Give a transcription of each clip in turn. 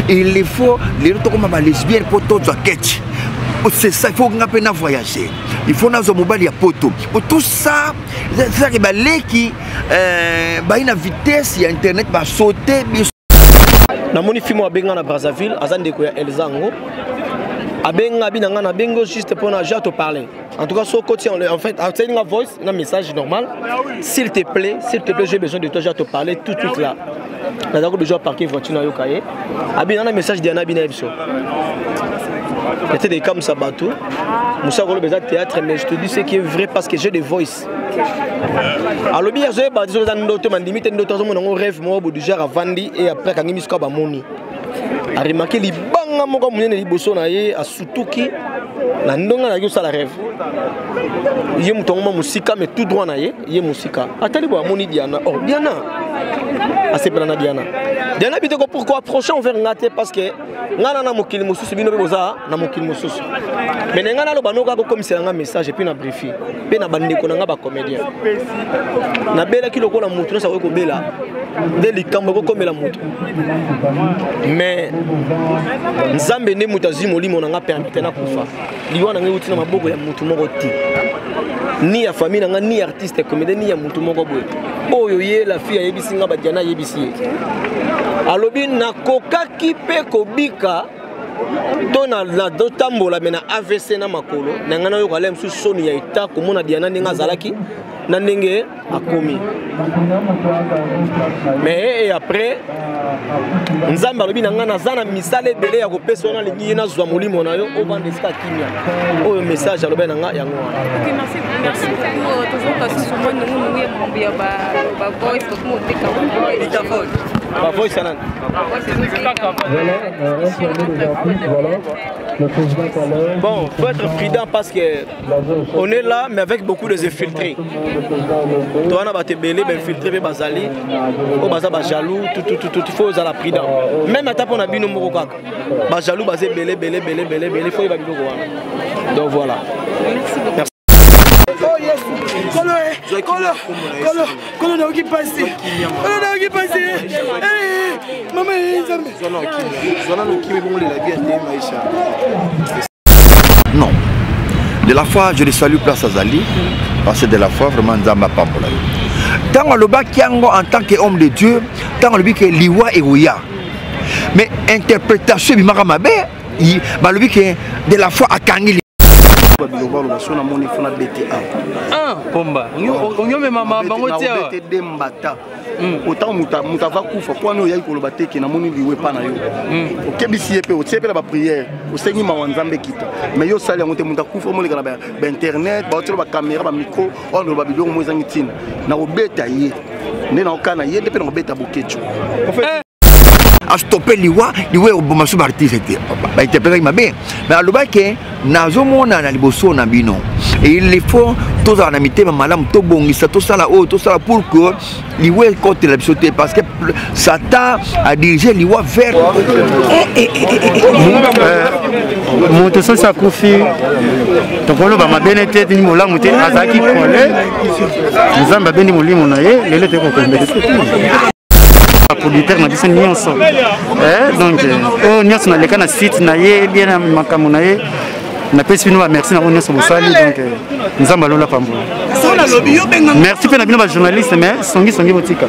il faut les retours comme lesbiennes pour tout ça. C'est ça, il faut qu'on voyager. Il faut que nous ayons poto. Pour tout ça, c'est ça qui est une vitesse, il y a Internet va sauter. Na moni film à Benga na Brazzaville, à Zandekoya Elzango. À Benga binanga na Bengo juste pour na te parler. En tout cas, sur côté en fait, c'est une voice, un message normal. S'il te plaît, j'ai besoin de toi, je te parler tout de suite là. Là d'accord, déjà parquer voiture na yokaye. Abi na message de Ana Binebso. C'était des comme ça bateau. Moussa Golo besoin de théâtre, mais je te dis ce qui est vrai parce que j'ai des voices. Alors bien j'ai pas dit dans d'autres man limite d'autres mon rêve moi au déjà à Vandi et après quand il ska ba moni. A remarquer li banga moko munene liboso na ye a Sutuki na ndonga na yo sala rêve. Ye mutongo musika mais tout droit na ye musika. Atali bo moni Diana. Oh Diana. Assez plana Diana. Diana bité ko pourquoi prochain on vers ngate parce que ngana na mokili mosusu bino boza na mokili mosusu. Mais ngana lo banoka ko commissaire nga message et puis na briefing. Pe na bandeko na nga ba comédien. Na bela ki lokola mutu na sa ko bela. Deli kambo ko komela mutu. Mais nzambe ne mutazi molimo na nga permettre na kufa. Liwa na ngi utina maboko ya mutu moko ti. Ni ya famille nga ni artiste comédien ni ya mutu moko boy. Oyo ye la fille yebisi nga ba Diana yebisi. Alobi na kokaki pe kobika tona la dotambola mena AVC na makolo na ngana yo kala msu soni ya ita komona Diana ninga zalaki na ndenge akomi. Mais et après nzamba alobi na ngana zana misale belé ya kopesa na lingi na zwa molimo na yo obande ska kimia oyo message alobi na nga yango. OK, merci beaucoup toujours parce que souvent nous ya ba voice comme on dit comme voice. Ba voice sanan. Bon, faut être prudent parce que on est là mais avec beaucoup de infiltrés. Toi on a battu belé ben filtré bazali o baza ba jaloux tout faut être prudent. Même à on a bino moko kaka. Ba jaloux bazé belé faut ba bino ko. Donc voilà. Merci. Oh yes, Kolo na okipasse. Kolo na okipasse. Maman nzambe. Zona no kimi bongo la vie de Maïcha. Non. De la foi, je le salue place à Zali parce que de la foi vraiment nzamba pambola. Tant le bakiango en tant qu'homme de Dieu, tant le bi que liwa et ouya. Mais interprétation bimaka mabe, ba le bi que de la foi akangi Pomba. On me mama bango tia. Autant muta va kufa kwa no ya ikolo bateke na moni liwe pa na yo. Okebisi epe otsepe la ba prière, osengi ma wanzambe kita. Mais yo sali ngote muta kufa mo leka na ba internet, ba otelo ba caméra, ba micro, on ba biloko mo ezangi tina. Na obeta ye. Ne na okana ye pe na obeta bokecho. A stopper liwa au bomasu artiste ba interpréter ma bien mais aloba ke nazomona na liboso na bino et il faut tous en amité malam to bongisa to sala o to sala pour que liwa côté la bisoté parce que Satan a dirigé liwa vers moto ça kofi to kolo ba mabenete ni molamu te azaki kole nzamba beni molimo na ye lele te ko kombele producteur na biso nyonso donc nyonso na leka na site na ye bien na makambo na ye na pesi bino ba merci na nyonso bosali donc nzamba lola pambola merci pe na bino ba journaliste mais songi botika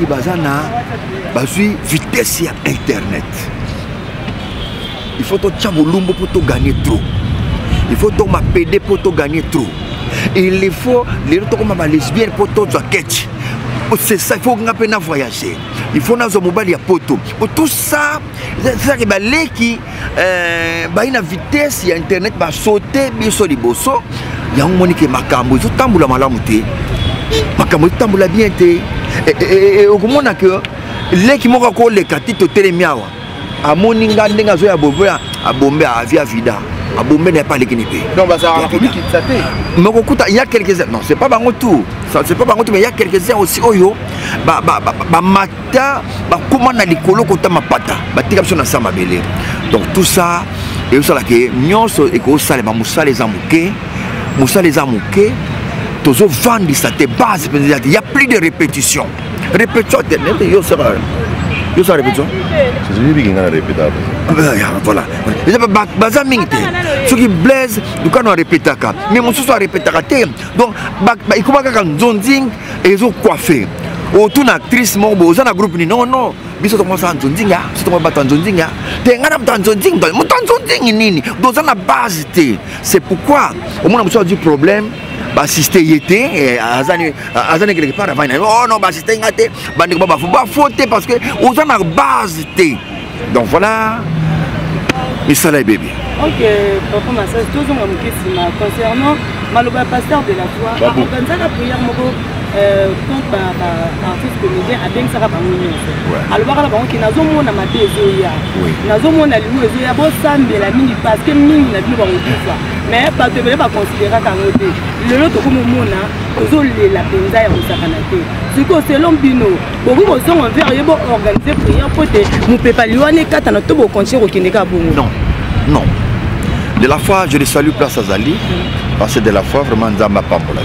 qui bazana bazui vitesse ya internet. Il faut to tchamolumbo pour to gagner trop. Il faut to ma PD pour to gagner trop. il faut les retours lesbiennes pour tout ça. C'est ça, il faut voyager. Il faut que mobile poto. Pour tout ça, c'est ça qui a une vitesse, il y a internet va sauter, bien sûr, il y a un monde qui est makambo, il tamboula malamuté. Makambo tamboula bien té. Et au moment que les qui m'ont raconté les catito télémiawa, à moninga ndenga zoya boboya, à bomber à via vida. À Bombay n'est pas les Guinéens. Non, bah ça a République qui s'appelle. Mais il y a quelques-uns. Non, c'est pas Bango tout. C'est pas Bango tout, mais il y a quelques-uns aussi. Oyo, mata, comment on a les colos quand on a pata. Tika sur ensemble belé. Donc tout ça, et aussi là que nyons et que ça les moussa les amouqués, toujours vendre ça tes bases. Il y a plus de répétitions. Répétition internet, yo ça va. Yo ça répétition. C'est lui qui a répété. Voilà. Baza mingte. Ce qui blaise, nous quand on répète ça. Mais mon soir répète ça. Donc, il commence à nzonzing et ils ont coiffé. Autour d'une actrice, mon beau, ça n'a groupe ni non non. Biso to commence à nzonzing ya, c'est to battre nzonzing ya. T'es un homme nzonzing, mon nzonzing nini. Donc ça n'a base té. C'est pourquoi au moins on a du problème. Bah assister yété et azani quelque part avant. Oh non, bah assister ngaté, bah ne pas faute parce que aux gens à base té. Donc voilà. Mais ça là bébé. Ok, papa Massage, tous on a une question concernant Maloba pasteur de la foi. Organiser la prière moko contre artiste comédien à bien ça va bango. Alors là bango qui nazo mona maté ezoya. Nazo mona limu ezoya bo sambela mingi parce que mingi na bino bango ça. Mais pas de pas considérer qu'en côté. Le lot comme mona ozo la penza ya osakanate. C'est que selon bino, beaucoup de gens envers yebo organiser prière pour te mu pepa liwane kata na to bo continuer okendeka bongo. Non. Non. De la foi, je le salue place à Zali, parce que de la foi, vraiment, Nzamba Pambola.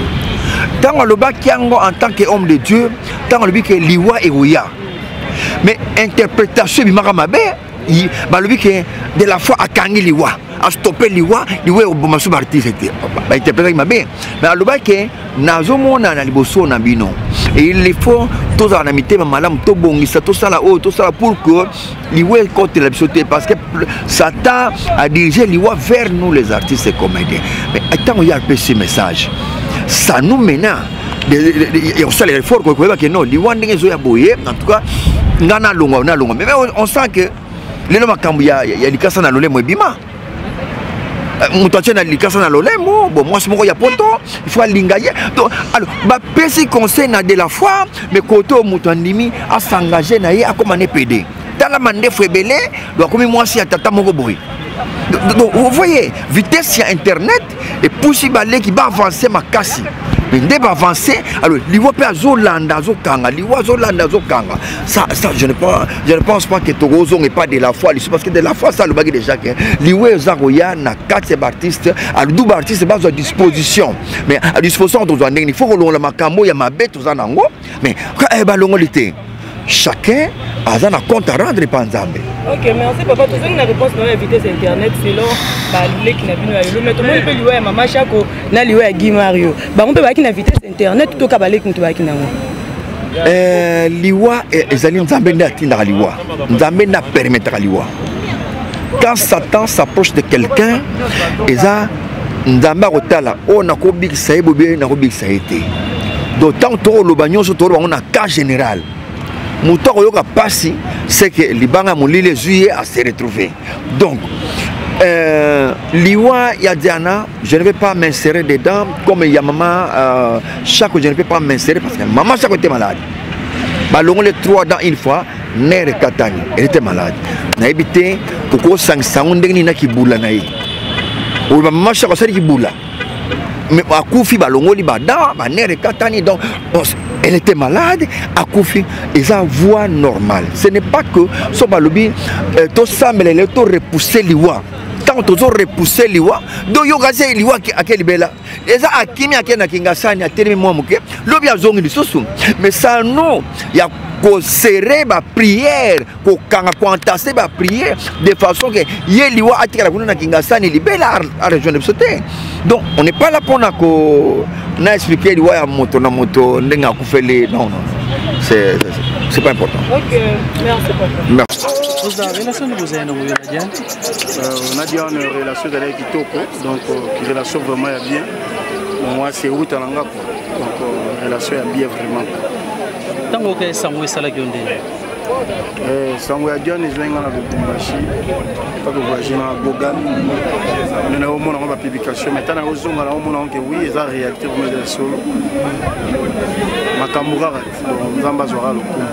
Tant le bas Kiango en tant qu'homme de Dieu, tant le bas que Liwa et Ouya. Mais interprétation, le bas que de la foi à Kangi Liwa, à stopper Liwa, Liwa au Bomassou Bartis était. Interprétation, mais le bas que Nazomo na Liboso na Bino. Et il faut tous en amitié, madame Tobongi, tout ça là haut, tout ça là pour que l'Iwa côté la sauter parce que Satan a dirigé l'Iwa vers nous les artistes et comédiens. Mais attends, il y a ce message. Ça nous mène. Et on sait les efforts que non, l'Iwa n'est pas boyé. En tout cas, on a longue. Mais on sent que les hommes il y a des cas dans le bima. Mutache na likasa na lolemo bon moi c'est mon ya poto il faut lingaye donc alors ba pesi conseil na de la foi mais koto mutandimi a s'engager na ye a commander PD dans la mande febelé donc comme moi si atata moko boy donc vous voyez vitesse sur internet et possible qui va avancer ma casse mais dès va avancer alors liwa pe azolanda azokanga liwa azolanda azokanga ça je ne pense pas que Togozo n'est pas de la foi parce que de la foi ça le bagage déjà que liwa zagoya na quatre artistes à double artiste base à disposition mais à disposition dans un il faut que l'on makambo ya mabeto za nango mais quand balongo lité chacun a un compte à rendre par Nzambe. Ok, merci papa. Tout ça, une réponse à la vitesse internet, c'est là, les qui n'a pas eu. Mais tout le monde peut lui maman Chako, n'a lui Guy Mario. On peut voir qu'il a vitesse internet, tout cas balé qui nous va qui n'a pas. Liwa et Zali Nzambe n'a tinda liwa. Nzambe n'a permettre liwa. Quand Satan s'approche de quelqu'un, et ça Nzambe otala, on a kobik saïbo bien, na kobik saïté. D'autant que le bagnon sur toi on a cas général. Mouton yoka passi, c'est que Libanga Moulile juillet à se retrouver. Donc, Liwa Yadiana, je ne vais pas m'insérer dedans comme il y a maman, chaque je ne vais pas m'insérer parce que maman chaque était malade. Balong les 3 dents une fois, Nere Katani, elle était malade. N'a évité pour qu'on s'en saounde ni na qui boula naï. Ou maman chaque chose qui boula. Mais à Koufi Balongoli Bada, Nere Katani, donc elle était malade, à Koufi, et ça voix normale. Ce n'est pas que son balobi, tout ça, mais elle est repoussé l'Iwa. Tant que tu as repoussé l'Iwa, donc yoga c'est l'Iwa qui a quel bella. Et ça a Kimi a Kena Kingasani a terminé moi mouké, l'obi a zongi du sousou. Mais ça non, il y a qu'on serrer ma prière, qu'on entasser ma prière de façon que Yeliwa a tiré la boule na Kingasani libella à région de sauter. Donc on n'est pas là pour n'a expliqué l'Iwa à moto na moto n'enga koufele non c'est pas important. Ok, merci papa. Merci. Vous avez relation de vous avez on a dit une relation avec Kitoko, donc une relation vraiment bien. moi c'est route à l'anga quoi. Donc relation est bien vraiment. Tango ke sango sala gionde. Sango ya Diane elenga na Lubumbashi. Pas de voyager na Bogan. Mais na omona on va publication mais tana ozonga na omona que oui, eza réalité comme des solo. Makamura donc nzamba zora lokumu.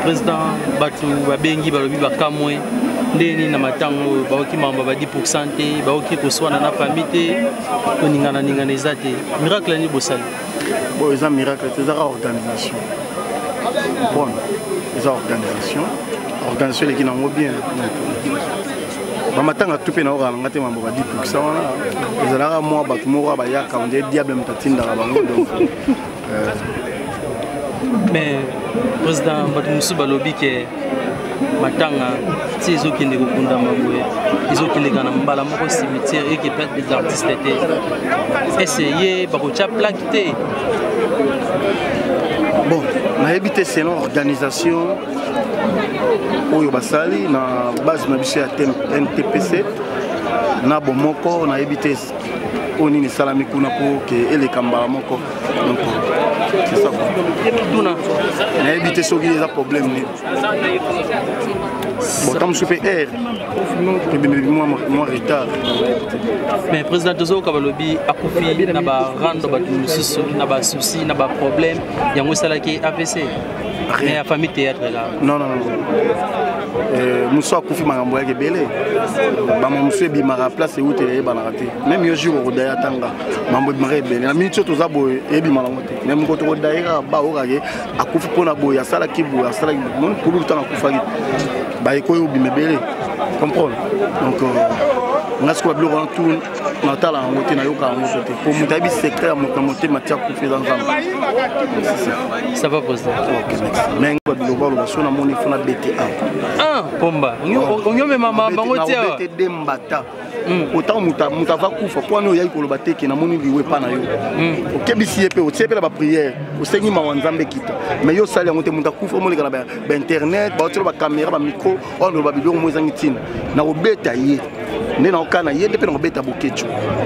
Président batu babengi balobi bakamwe ndeni na matango baoki mamba ba 10% te baoki koswana na famille te koningana ningana ezate miracle ni bosali bon eza miracle c'est ça organisation bon eza organisation les qui n'ont bien ba matanga tupe na ora ngate mamba ba 10% wana ezalaka moi batu moko ba ya kaunde diable mtatinda ka bango donc mais président batu musu balobi ke matanga si ezokende kokunda maboye ezokendeka na mbala moko cimetière et qui peut des artistes te essayer bakotia plaque te bon na habité c'est une organisation oyo basali na base na biso ya NTPC na bomoko na habité oni ni salami kuna po ke ele kambala moko donc c'est ça duna na habité soki les problème ni bon comme je fais air moi retard mais président Tozo Kabalobi akufi na ba rando ba mususu na ba souci na ba problème yango salaki APC mais la famille théâtre là non muso akufi makambo yake belé ba muso bimara place où te ba na raté même yo jour au daya tanga mambo bimara belé na minute to za boy e bimara ngote même ko to daya ba o rage akufi pona boy ya sala ki boy ya sala mon pour le temps akufa ba ko yo bimebelé comprendre donc ngas ko blo ron tout na tala ngote na yo ka ngote pour mutabi secret ya moté matia kufi dans ça va poser mais ko blo ba lo so na moni fona BTA pomba onyo mema mamba ngotia bete dembata autant muta va kufa kwa no yayi ko lo bateke na moni liwe pa na yo okebisi epe otsepe la ba prière osengi ma wanzambe kita mais yo sali ngote muta kufa mo leka na ba internet ba otelo ba caméra ba micro on lo ba bidon mo zangi tina na obeta ye nena okana ye depuis na obeta bokecho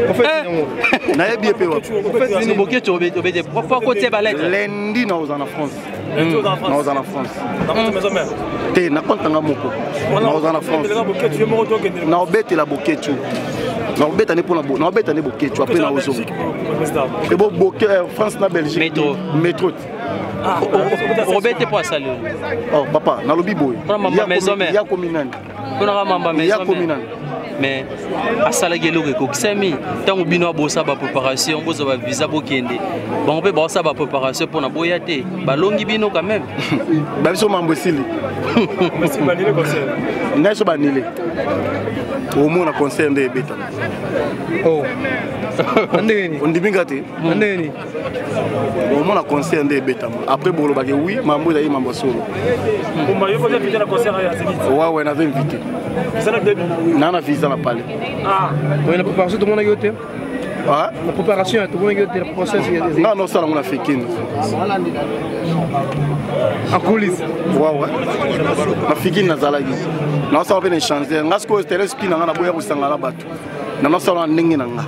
en fait na yebi epe wa en fait bokecho obete pourquoi côté balette lundi na en France na en France te na kontanga moko na en France na obeta la bokecho na obeta ne pona na obeta ne bokecho après na ozo et bon boke France na Belgique métro obete pour saluer oh papa na lobi boy ya kominani on mamba maison mais à Salagelo ko kisami tango bino bosa ba préparation boza ba visa bokende bon pe bosa ba préparation pour na boyate balongi bino quand même ba biso mambosili merci banile concert naso banile au moins na concert de beta oh andeni on dibingate andeni au moins na concert de beta après bolo ba ke oui mambo za mambo solo on ba yo faut inviter na concert ya Zénith ouais na invité nana visa na pale la préparation tout le monde a yoté la préparation tout le monde a yoté la process non ça on a fait kin en coulisses ouais na fikin na zalagi na ça on peut changer ngasko telespi na boya kusanga na bato na ça on ndingi na nga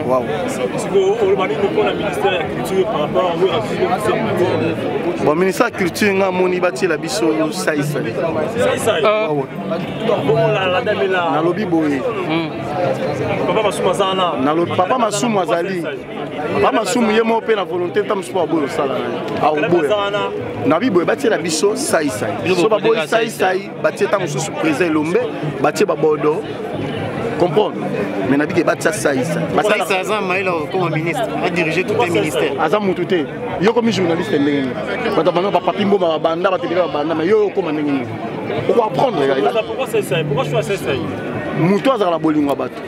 wow bon ministère de la culture nga moni bati la biso saïsa na lobi boye papa masumu azali papa masumu ye mo pe na volonté tam sport boyo sala na boya na biboye bati la biso saïsa so ba boy saïsa bati tam sous président Lombe bati ba bodo comprendre mais na bike batsa saïsa saïsa azam maïla comme ministre a dirigé tous les ministères azam mututé yo comme journaliste ndenge bata bana ba papimbo ba banda ba télé ba banda mais yo comme ndenge pourquoi apprendre pourquoi c'est ça pourquoi choisir c'est ça muto azala bolingo bato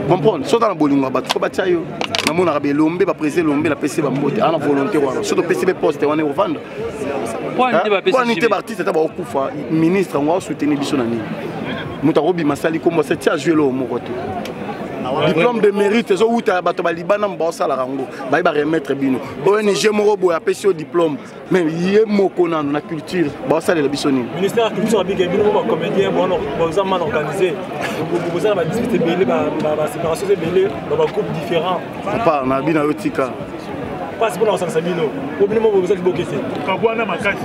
comprendre so dans bolingo bato ko batsa yo na mona ka belombe ba président Lombe la PC ba mbote ana volonté wana so to PC poste wana o vendre pour nité ba artiste ta ba okufa ministre ngwa soutenir biso na nini muta robi masali kombo c'est tia jouer lo moko te diplôme de mérite zo uta bato ba libana mba sala rango ba ba remettre bino ONG moko boy apesi diplôme mais yé moko na culture ba sala le bisoni ministère de la culture bi bino ba comédien bon exemple mal organisé vous avez discuté belé ba séparation belé ba groupe différent papa na bina yotika pas pour la Sabino obino vous avez bloqué c'est kabwana makasi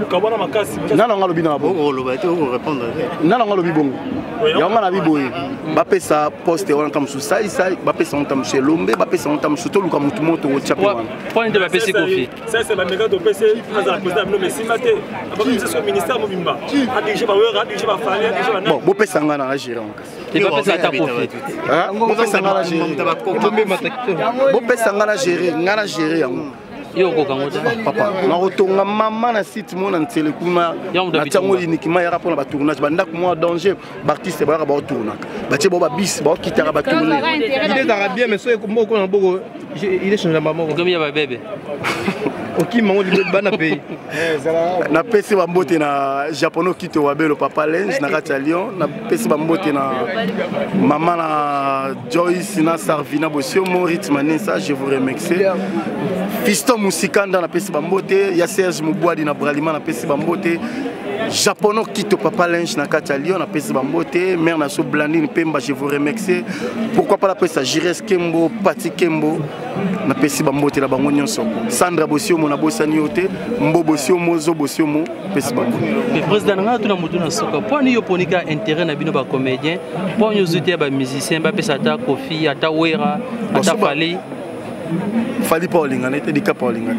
kabwana makasi nana ngalo bina bo répondre nana ngalo bibongo yanga na biboye bapesa poste wana tam susai sai bapesa on tam chelombe bapesa on tam suto luka mutu moto wo chape wana point de bapesa kofi ça c'est la méga de PC azala président no mais si maté après c'est ce ministère mobimba a dirigé ba wera dirigé ba fali a dirigé ba bon bopesa ngana na gérer on et bapesa ta kofi bopesa ngana gérer bopesa ngana gérer yango yo kokangoza papa na rotonga mama na site mona ntele kuma na tango uniquement ya rapport na ba tournage banda ko mo danger ba artiste ba ba tourna ba tshebo ba bis ba kitara ba tourner il est arabien mais so ko ko na boko il est changé maman comme ya ba bébé oki mango libe bana pays na pesi ba mbote na japonais kito wa belo papa Lens na kati Lyon na pesi ba mbote na maman na Joyce na Sarvina Bosio Moritz Manessa je vous remercie Fiston Musikanda na pesi bambote ya Serge Mubwadi na Bralima na pesi bambote japonais kito papa Lens na kati Lyon na pesi bambote mère na so Blandine Pemba je vous remercie pourquoi pas la pesa Jires Kembo Pati Kembo na pesi bambote la bango nyonso Sandra Bosio mona bosani yote Mbo Bosio Mozo Bosio mo pesi bambote le président nga tuna mutu na soka poni yo ponika intérêt na bino ba comédien poni yo zuté ba musicien ba pesa ta Kofi ata Wera ata Fali Fali Paulinga n'était dit qu'à Paulinga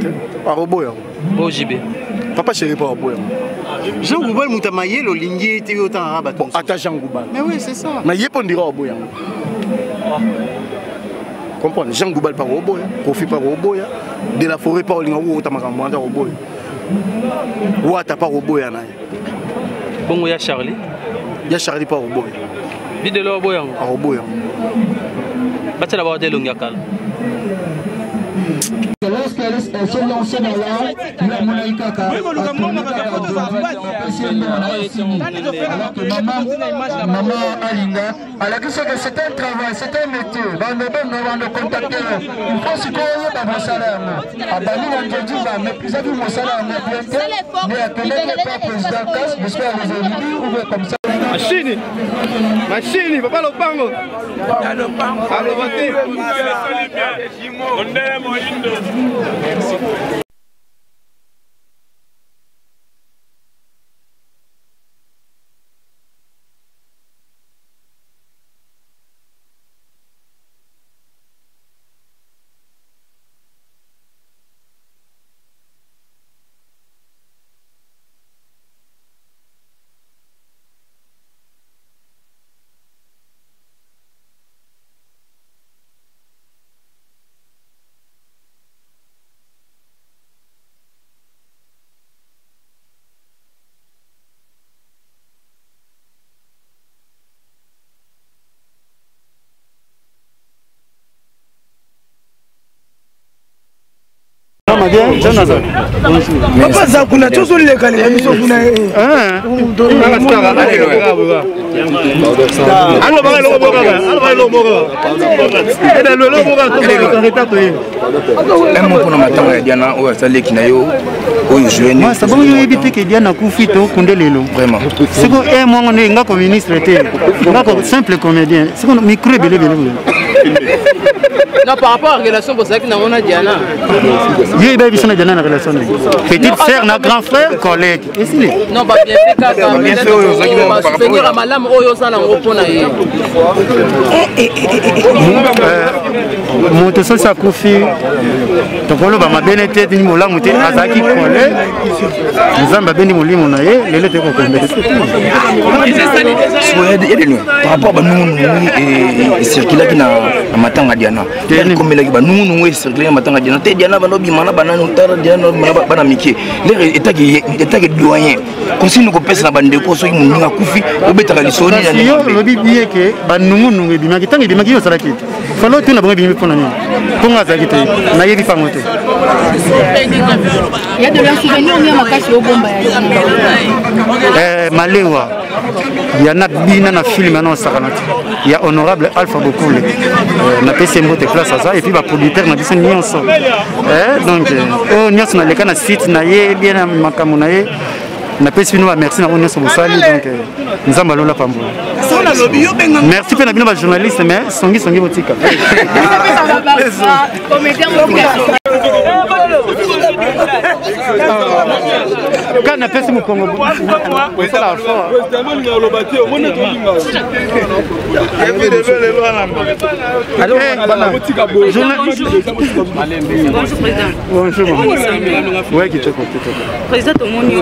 à Roboya Bojibe papa chéri pas Roboya Jean Goubal Moutamaye le lingué était autant arabe bon atta Jean Goubal mais oui c'est ça mais yé pon dira Roboya comprendre Jean Goubal par Roboya Kofi par Roboya de la forêt Paulinga ou autant makambo Roboya ou ata pas Roboya na bongo ya Charlie pas Roboya bidelo Roboya Roboya batela ba hotel ngakala lorsqu'elle s'est lancée dans l'art, il a mon Ikaka, alors que maman Alinga, elle a dit que c'était un travail, c'était un métier. On a contacté, il faut se connaître dans mon salaire. À Bani, on a dit, mais plus à mon salaire, mais à quel pas président Casse, parce qu'elle les a dit, ou comme ça. Machine, papa Lopango. Papa Zakuna, tu es le calé, tu es non, par rapport à la relation, c'est que nous avons Diana. Il y a une relation. Petite sœur, grand frère, collègue. Non, pas bien fait. Bien sûr, on va souvenir à Madame Oyo Sana Roponaye. Mon tosso sa Kofi. Donc, on va bien être dit Moula Mouté, Azaki collègue. Nous avons bien dit Mouli Monaye, les lettres qu'on connaît. Par rapport à nous, et circuler qui n'a matanga Diana. Comme les nous circuler matanga Diana. Diana va nous bimana banana utara Diana bana miki. Les états qui doyen. Conseil nous pèse la bande ko so mu nga kufi obetaka lisoni ya. Yo lobi bien que banungu nungu bimaki tangi bimaki yo salaki. Falo tu na bango bimi pona ni. Ponga za kite. Na yebi pango te. Il y a de la souvenir ni makasi au bomba ya. Malewa. Il y a Nabina na film na sakanati. Il y a honorable Alpha Bokule. Na pese mbote place ça et puis ba producteur na biso nyonso. Donc nyonso na leka na site na ye bien na makamu na ye. Na pese bino ba merci na nyonso bosali donc nzamba lola pambola. Merci pe na bino ba journaliste mais songi botika. Quand on a fait ce Congo, on fait la foi. Bonjour président. Bonjour. Oui, qui te compte. Président, tout le monde est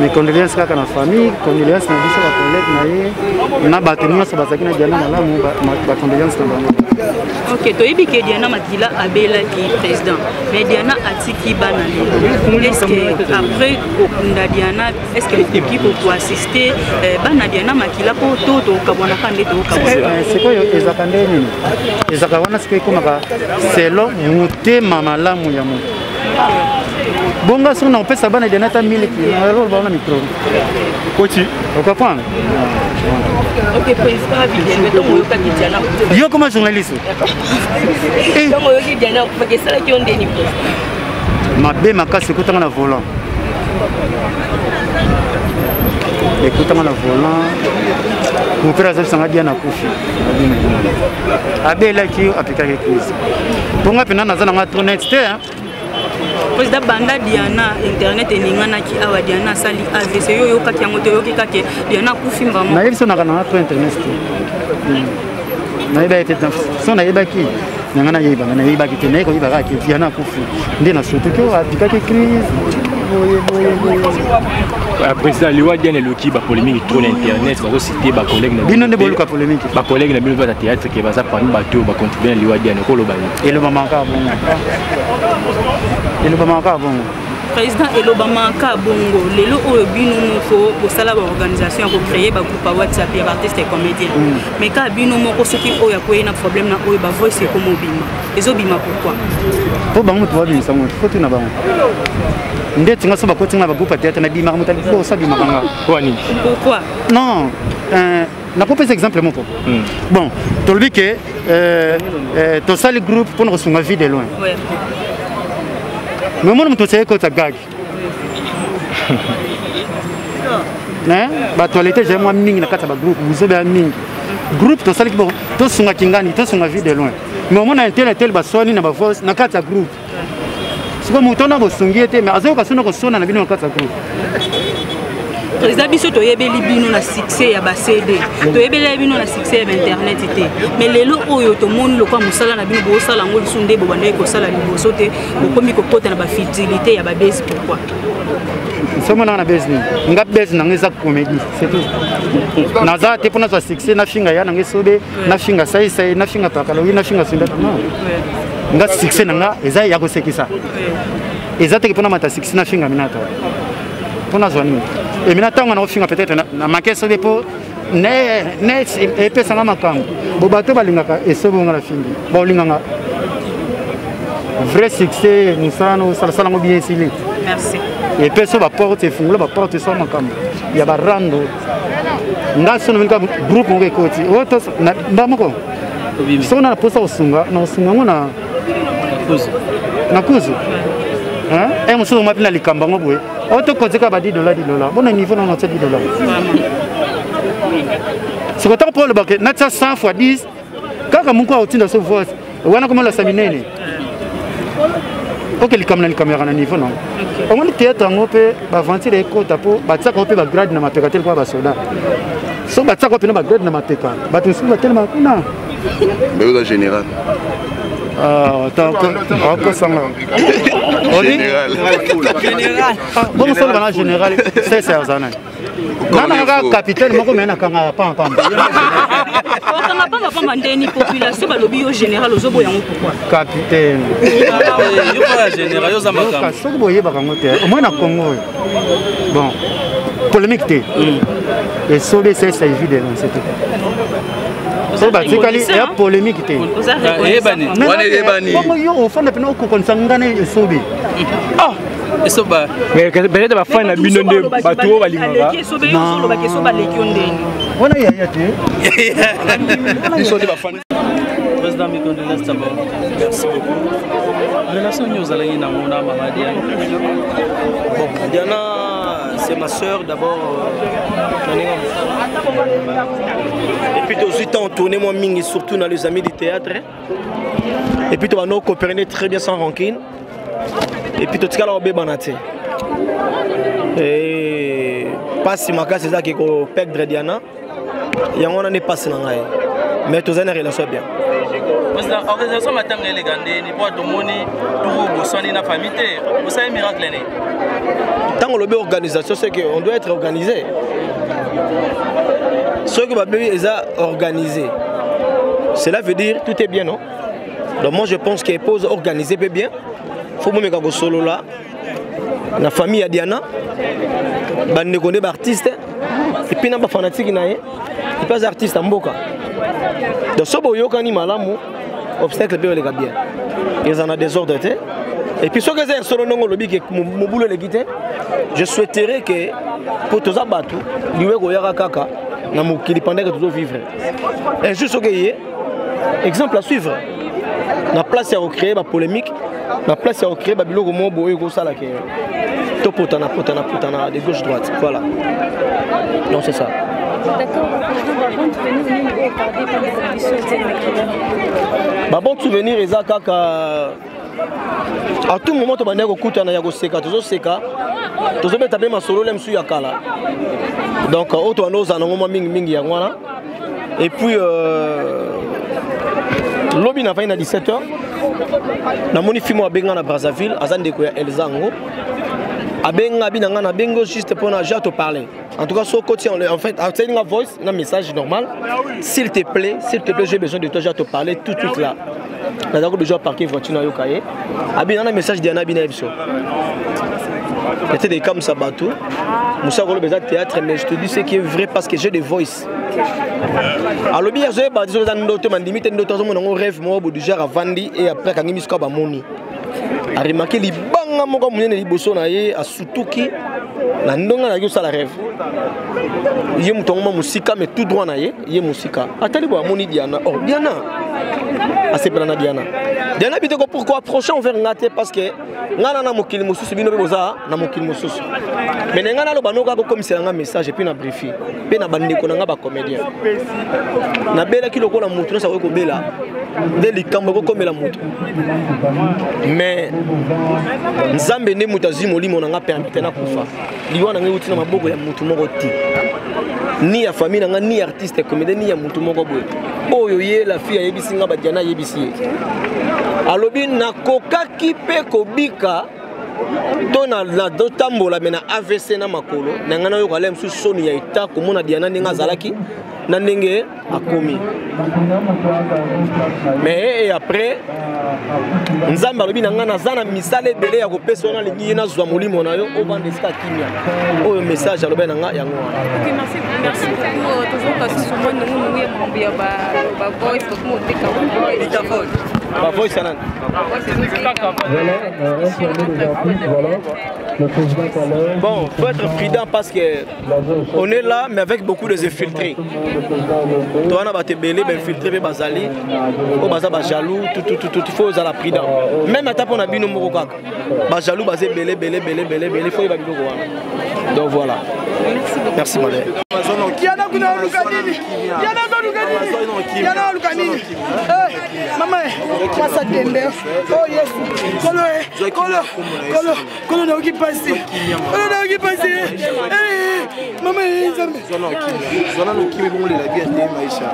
mes condoléances à la famille, condoléances à la collègue, na batenia sa bazaki na Diana malamu ba condoléances na. OK, to yebi ke Diana Makila abela ki président. Mais Diana atiki bana. Est-ce que après okunda Diana, est-ce que l'équipe peut assister bana Diana Makila pour tout kabona kande to kabona. C'est quoi ezakande nini? Ezakawana c'est comme selon mutema malamu ya mu. Bonga son on peut savoir des nata 1000 qui alors on a micro. Coach, on comprend. OK, président vidéo to moyoka ki Diana. Yo comme journaliste. Eh, to moyoka Diana parce que ça qui on déni. Mabe makasi kutanga na volant. Écoutez-moi le volant. Mon père a dit Diana kufi. Abela ki apika crise. Bonga pena na zana nga tourner hein. Président banda Diana internet eningana ki awa Diana sali AVC yo yo kati yango to yo kake Diana kufimba mo. Na yebiso na kana to internet. Na yeba était son na yeba ki ngana yeba ki tene ko yeba ka ki Diana kufi. Ndina surtout que apika crise. Président Liwa Diana Loki ba polémique trop internet ba citer ba collègue na bino ne boluka polémique ba collègue na bino ba théâtre ke ba za parmi ba to ba contribuer à Liwa Diana ko lo ba et le maman ka bon et le maman ka bon président Elobama ka bongo lelo oyo bino moko bosala ba organisation ko créer ba groupe WhatsApp ya artistes et comédiens mais ka bino moko soki oyo ko ina problème na oyo ba voice ko mobima ezobima pourquoi po bango to babisa mo foto na bango ndeti nga so ba koti nga ba groupe théâtre na bima mutali bo sa bima kanga kwa nini pourquoi non na propose exemple moko bon tolbi que to sali groupe pour nous sunga vie de loin ouais. Mais moi, je suis un gag. La toilette, j'ai moi ming na kata ba groupe, vous avez un ming. Groupe, to sali bon, to sunga kingani, to sunga vie de loin. Mais moi, na tel ba soni na ba voice na kata groupe. C'est comme mutona bo sungiete, mais azo ka sona ko sona na bino na kata groupe. Président biso to yebeli bino na succès ya ba CD to yebeli bino na succès ya internet té mais lelo oyo to moni lokwa musala na bino bo sala ngo bisunde bo bande ko sala liboso té bo komi ko kota na ba fidélité ya ba base pourquoi somo na base ni nga base na ngeza comédie c'est tout na za té pona sa succès na finga ya na ngesobe na finga sai na finga pakalowi na finga sunda non nga succès na nga eza ya ko sekisa eza té pona mata succès na finga minata pona zwani et maintenant on a offert peut-être na makeso de po ne et pesa na makambo bo bato balingaka esobo ngala fingi ba olinganga vrai succès nous ça nous ça ça bien ici merci et pesa ba porte fungula ba porte so makambo ya ba rando ngaso no ngaka groupe ngo ekoti oto na bamoko so na posa osunga na osunga ngona na kuzu hein et muso mapina likamba ngo boye auto kozeka ba $10 bon niveau na $10. C'est quand on prend le baquet, n'a 100 fois 10 kaka munko autinda so voice wana comme la saminene OK les caméra na niveau non on dit théâtre ngope ba ventir ekota po ba tsaka pe ba grade na mapeka tel kwa ba soda so ba tsaka pe na ba grade na mapeka ba tunsu ba tellement kuna mais au général attends encore ça général bon ça va général c'est ça nana ka capitaine moko mena kanga pam pam panga pa mandeni population balobi yo général ozobo yango pourquoi capitaine yo pas général yo zambaka soki boye bakango te au moins na Congo bon polémique te et sobe c'est évident c'est tout so batikali ya polémique te ebani wana ebani bongo yo ofanda pena okokonisa ngana esobe ah esoba mais peut-être ba fan na bino nde bato oyo balingaka non ba keso ba lekio ndeni wana ya te iso de ba fan président mi condoléances d'abord merci beaucoup relation nous allons na mona mama Diana bon Diana c'est ma sœur d'abord et puis tout de suite on tournait moi mingi surtout dans les amis du théâtre et puis tu vas nous coopérer très bien sans rancune et puis tout ce cas là on bébanaté et pas si ma cas c'est ça qui ko perdre Diana et on en est passé dans ngai mais tous une relation bien parce que l'organisation matanga élégante ni pour tout monde tout bosani na famille te ça un miracle né tant que l'organisation c'est que on doit être organisé ce que baby est organisé cela veut dire tout est bien non donc moi je pense que pose organisé peut bien faut me mettre solo là la famille à Diana bande connaît artiste et puis na ba fanatique na et pas artiste mboka donc so boyo kani malamu obstacle peut les gars bien ils en a des ordres et puis ce que c'est solo non lobi que mo boulot les guité je souhaiterais que pour tous abatu liwe ko yaka kaka na mokili pendant que tu vivre et juste que y exemple à suivre la place à recréer la polémique la place à recréer biloko mo boyo ko sala ke to potana de gauche droite voilà non c'est ça. D'accord, bon souvenir eza kaka à tout moment to bande ko kutana ya ko seka tozo seka tozo beta be masolo lemsu ya kala donc auto anoza na ngoma mingi ya ngwana et puis lobby na fin à 17h na moni fimo abenga na Brazzaville azande ko ya Elzango abenga binanga na bengo juste pour na ja te parler. En tout cas, sur côté, en fait, c'est une voice, un message normal. S'il te plaît, j'ai besoin de toi, je vais te parler tout de suite là. Là, j'ai besoin de parquer voiture dans le cahier. Abi, un message d'Anna Binebso. C'était des comme ça, bateau. Moussa Golo besoin de théâtre, mais je te dis ce qui est vrai parce que j'ai des voices. Alors, bien, j'ai pas dit que j'ai un limite, un rêve, moi, du genre à Vandi et après, quand il m'y a moni. A remarqué les bangs, mon gars, les bossons, à Sutuki. La ndonga na yo sala rêve ye mutongo musika mais tout droit na ye musika atali bo amoni Diana oh Diana asepela na Diana biteko pourquoi prochain on vers ngate parce que ngana na mokili mususu bino be boza na mokili mususu mais ngana lo banoka ko komisela nga message et puis na briefing pe na bandeko nga ba comédien na bela ki lokola mutu na sa ko bela de likambo ko komela mutu mais nzambe ne mutazi molimo na nga permettre na kufa liwana ngai uti na maboko ya mutu moko ti ni ya famille nga ni artiste comédien ni ya mutu moko boye oyo ye la fille yebisi nga ba Diana yebisi alobi na kokaki pe kobika to na tambola mena AVC na makolo na ngana yo kala msu soni ya ita komona Diana ninga zalaki na ndenge akomi mais et après nzamba alobi na ngana zana misale belé ya kopesa na lingi na zwa molimo na yo obande ska kimia oyo message alobi na nga yango OK merci beaucoup toujours parce que souvent nous nous ya ba voice comme on dit ka voice ba voice sana bon faut être prudent parce que on est là mais avec beaucoup de infiltrés toi on a battu belé ben filtré bazali o baza ba jaloux tout faut za la prudent même à on a bino moko kaka ba jaloux bazé belé faut ba biloko wana donc voilà merci madame Mama, passa tembe. Oh yes. Kolo na uki passer. Mama, nzambe. Zona no kimi bongo la bien maisha.